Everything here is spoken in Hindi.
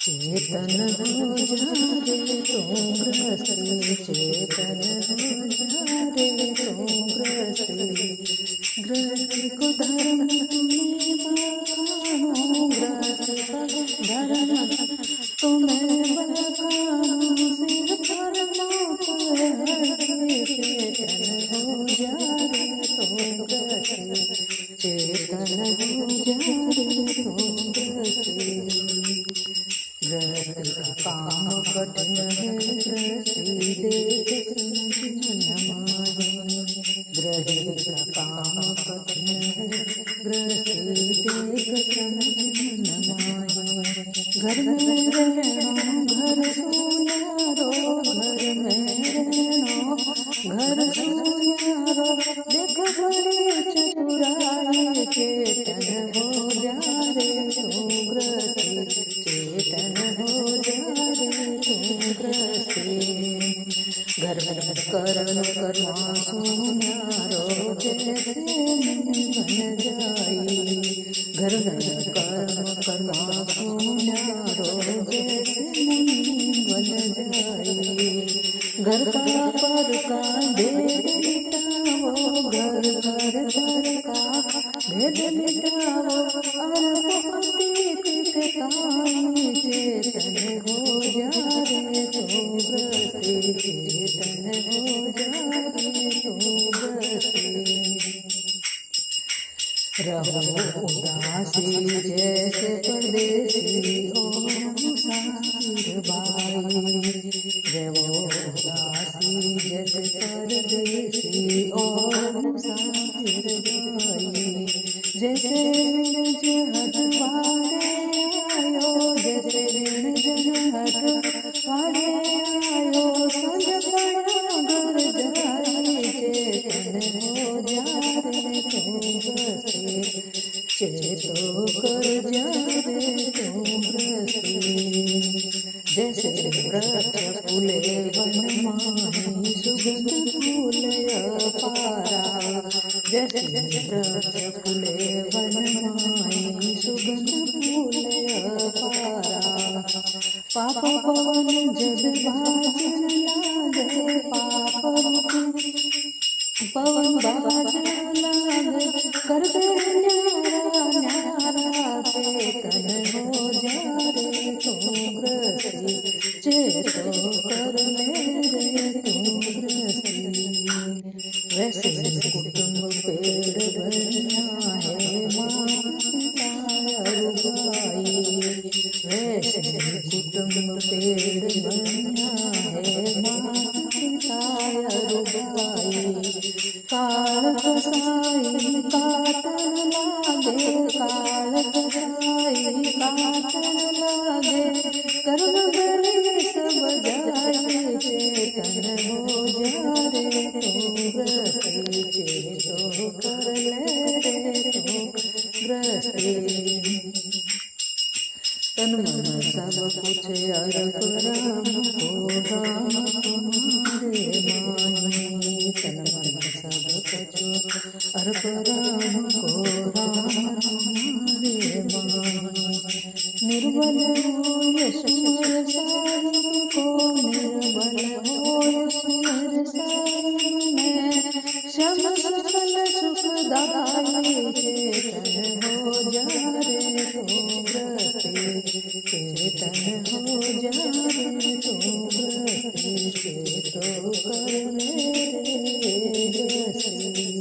चेतन हो जा रे तुम ग्रस्ती, चेतन हो जा रे तुम ग्रस्ती। ग्रस्ती को धर्म तुम्हें बखानो, ग्रस्ती को धर्म तुम्हें बखानो, सिर पर मुकुट है, चेतन हो जा रे तुम ग्रस्ती, चेतन हो जा रे तुम ग्रस्ती। ग्रस्ती का काम कठिन है, ग्रस्ती देख समझ न माहे। ग्रस्ती का काम कठिन है, ग्रस्ती देख समझ न माहे। घर में रहना घर सुनारो, घर में रहना घर सुनारो, देख बड़ी चतुराई, चेतन हो जा रे तू ग्रस्ती, चेतन हो जा रे तू ग्रस्ती। घर में कर्म कर्मा सुनारो, जैसे बन जाई। घर में कर्म कर्मा सुनारो, जैसे बन जाई। घर का पर का भेद मिटाओ, घर घर घर का भेद मिटाओ, अरपति टिकाई, चेतन हो जा रे तू ग्रस्ती, चेतन हो जा रे तू ग्रस्ती। रहो उदासी जैसे परदेसी हो मुसाफिर भाई। रहो उदासी जैसे परदेसी और मुसाफिर भाई। जैसे ऋण जहत वारे आयो, जैसे ऋण जहत वारे आयो, संग पड़ा घर जाए, चेतन हो जा रे तू ग्रस्ती, चेतो कर जा रे तू ग्रस्ती। जैसे वृक्ष फूले वन माही, सुगंध फूले अपारा। जैसे वृक्ष फूले वन माही, सुगंध फूले अपारा। पाप पवन जल भाजन लागे, पाप पवन बाजन लागे, कर दे न्यारा न्यारा, चेतन हो जा रे तू ग्रस्ती, चेतो कर ले रे तू ग्रस्ती। वैसे कुटुंब पेड़ बनना है, माता पिता अरुगाई। वैसे कुटुंब पेड़ बनना है, माता पिता अरुगाई। काल कसाई काटन लागे, काल कसाई काटन लागे, कर्म बड़े सब जाए, चेतन हो जा रे तू ग्रस्ती, चेतो कर ले रे तू ग्रस्ती। तन मन सब कुछ अर्प राम को, राम तुम्हारे माही। तन मन सब कुछ अर्प राम को, राम तुम्हारे माही। निर्बल हो यशवर सारंग को, निर्बल हो यशवर सारंग में, श्याम सकल सुखदाई, चेतन हो जा रे तू ग्रस्ती, चेतन हो जा रे तू ग्रस्ती, चेतो कर ले रे ग्रस्ती।